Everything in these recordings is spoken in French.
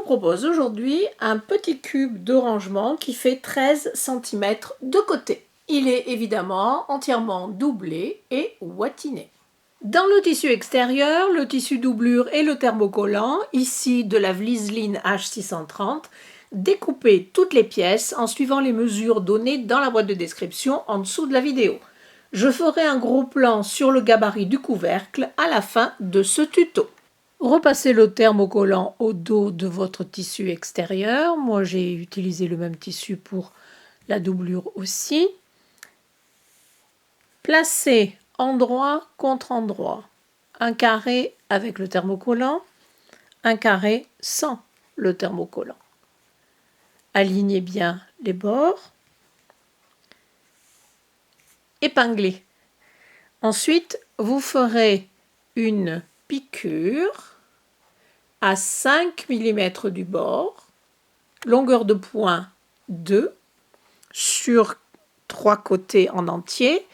propose aujourd'hui un petit cube de rangement qui fait 13 cm de côté. Il est évidemment entièrement doublé et watiné. Dans le tissu extérieur, le tissu doublure et le thermocollant, ici de la Vliseline H630, découpez toutes les pièces en suivant les mesures données dans la boîte de description en dessous de la vidéo. Je ferai un gros plan sur le gabarit du couvercle à la fin de ce tuto. Repassez le thermocollant au dos de votre tissu extérieur. Moi, j'ai utilisé le même tissu pour la doublure aussi. Placez endroit contre endroit un carré avec le thermocollant, un carré sans le thermocollant. Alignez bien les bords. Épinglez. Ensuite, vous ferez une piqûre à 5 mm du bord, longueur de point 2, sur 3 côtés en entier,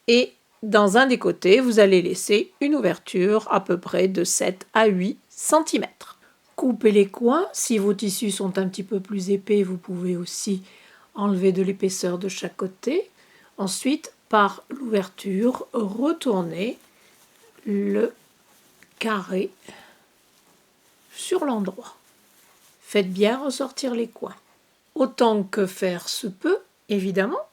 et dans un des côtés, vous allez laisser une ouverture à peu près de 7 à 8 cm. Coupez les coins. Si vos tissus sont un petit peu plus épais, vous pouvez aussi enlever de l'épaisseur de chaque côté. Ensuite, par l'ouverture, retournez le carré sur l'endroit. Faites bien ressortir les coins, autant que faire se peut, évidemment.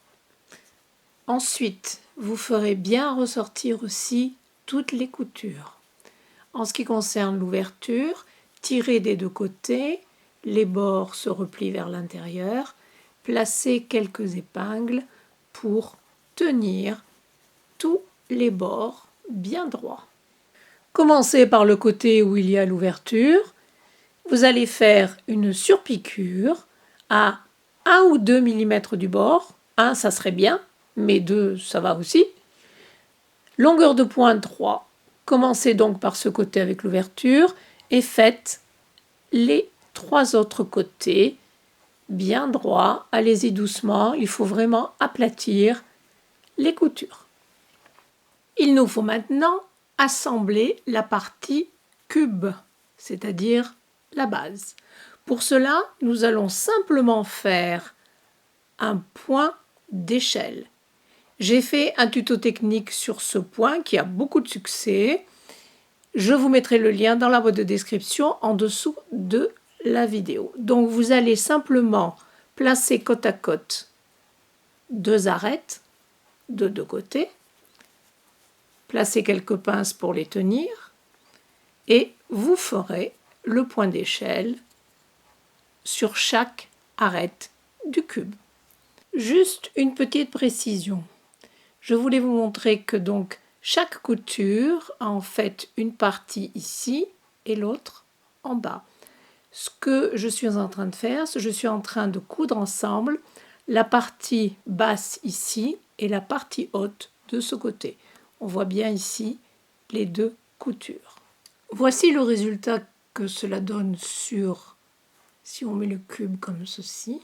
Ensuite, vous ferez bien ressortir aussi toutes les coutures. En ce qui concerne l'ouverture, tirez des deux côtés, les bords se replient vers l'intérieur, placez quelques épingles pour tenir tous les bords bien droits. Commencez par le côté où il y a l'ouverture. Vous allez faire une surpiqûre à 1 ou 2 mm du bord. 1, ça serait bien, mais 2, ça va aussi. Longueur de pointe 3. Commencez donc par ce côté avec l'ouverture et faites les 3 autres côtés bien droits. Allez-y doucement, il faut vraiment aplatir les coutures. Il nous faut maintenant assembler la partie cube, c'est-à-dire la base. Pour cela, nous allons simplement faire un point d'échelle. J'ai fait un tuto technique sur ce point qui a beaucoup de succès. Je vous mettrai le lien dans la boîte de description en dessous de la vidéo. Donc vous allez simplement placer côte à côte 2 arêtes de deux côtés, placer quelques pinces pour les tenir et vous ferez le point d'échelle sur chaque arête du cube. Juste une petite précision. Je voulais vous montrer que donc chaque couture a en fait une partie ici et l'autre en bas. Ce que je suis en train de faire, c'est que je suis en train de coudre ensemble la partie basse ici et la partie haute de ce côté. On voit bien ici les deux coutures. Voici le résultat que cela donne sur, si on met le cube comme ceci.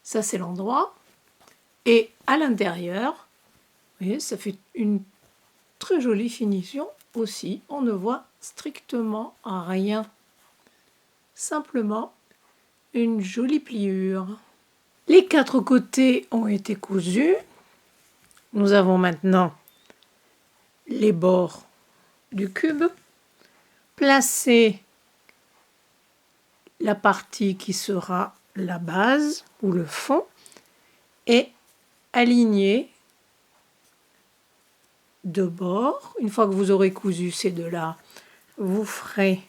Ça c'est l'endroit. Et à l'intérieur, vous voyez, ça fait une très jolie finition aussi. On ne voit strictement rien. Simplement une jolie pliure. Les 4 côtés ont été cousus. Nous avons maintenant les bords du cube. Placez la partie qui sera la base ou le fond et alignez deux bords. Une fois que vous aurez cousu ces deux-là, vous ferez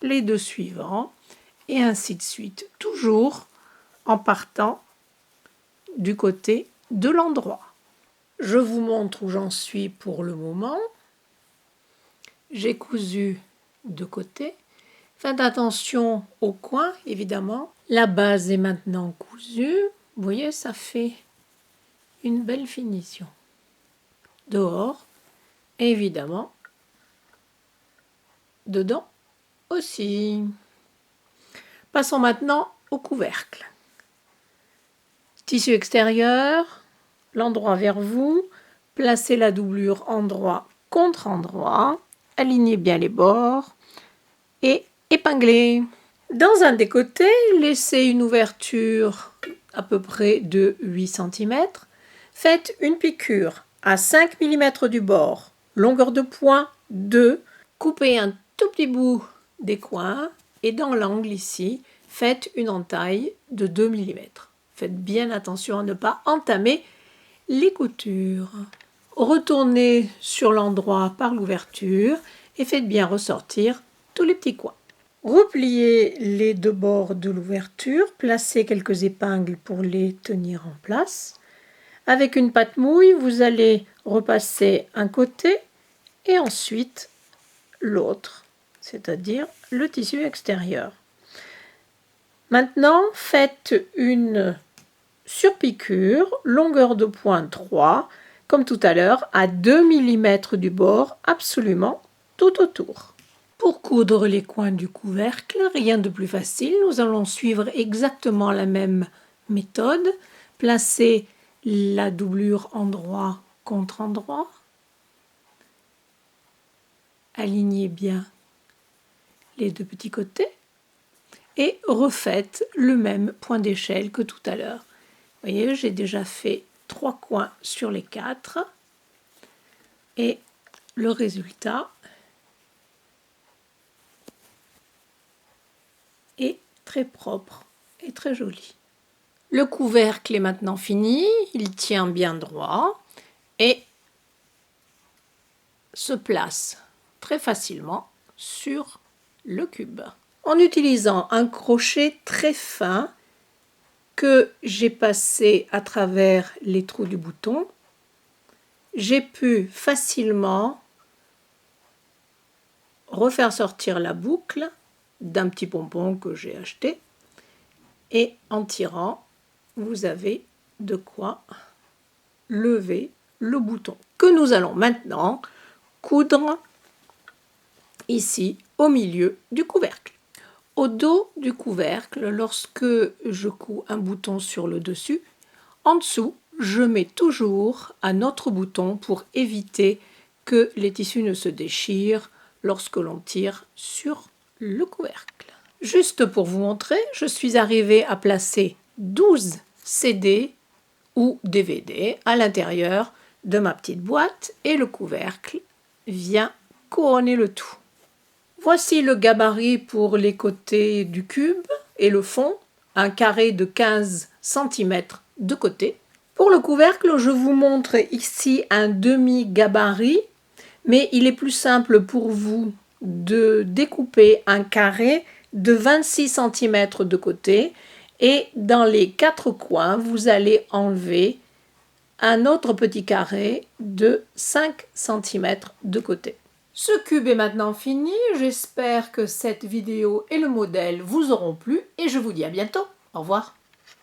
les deux suivants et ainsi de suite, toujours en partant du côté de l'endroit. Je vous montre où j'en suis pour le moment. J'ai cousu de côté. Faites attention au coin, évidemment. La base est maintenant cousue. Vous voyez, ça fait une belle finition. Dehors, évidemment, dedans aussi. Passons maintenant au couvercle. Tissu extérieur, l'endroit vers vous, placez la doublure endroit contre endroit, alignez bien les bords et épinglé. Dans un des côtés, laissez une ouverture à peu près de 8 cm. Faites une piqûre à 5 mm du bord, longueur de point 2. Coupez un tout petit bout des coins et dans l'angle ici, faites une entaille de 2 mm. Faites bien attention à ne pas entamer les coutures. Retournez sur l'endroit par l'ouverture et faites bien ressortir tous les petits coins. Repliez les deux bords de l'ouverture, placez quelques épingles pour les tenir en place. Avec une pâte mouille, vous allez repasser un côté et ensuite l'autre, c'est-à-dire le tissu extérieur. Maintenant, faites une surpiqûre, longueur de point 3, comme tout à l'heure, à 2 mm du bord, absolument tout autour. Pour coudre les coins du couvercle, rien de plus facile, nous allons suivre exactement la même méthode. Placez la doublure endroit contre endroit. Alignez bien les deux petits côtés et refaites le même point d'échelle que tout à l'heure. Vous voyez, j'ai déjà fait 3 coins sur les 4 et le résultat est très propre et très joli. Le couvercle est maintenant fini, il tient bien droit et se place très facilement sur le cube. En utilisant un crochet très fin que j'ai passé à travers les trous du bouton, j'ai pu facilement refaire sortir la boucle d'un petit pompon que j'ai acheté et en tirant, vous avez de quoi lever le bouton que nous allons maintenant coudre ici au milieu du couvercle. Au dos du couvercle, lorsque je couds un bouton sur le dessus, en dessous, je mets toujours un autre bouton pour éviter que les tissus ne se déchirent lorsque l'on tire sur le couvercle. Juste pour vous montrer, je suis arrivée à placer 12 CD ou DVD à l'intérieur de ma petite boîte et le couvercle vient couronner le tout. Voici le gabarit pour les côtés du cube et le fond, un carré de 15 cm de côté. Pour le couvercle, je vous montre ici un demi-gabarit, mais il est plus simple pour vous de découper un carré de 26 cm de côté et dans les 4 coins, vous allez enlever un autre petit carré de 5 cm de côté. Ce cube est maintenant fini, j'espère que cette vidéo et le modèle vous auront plu et je vous dis à bientôt. Au revoir.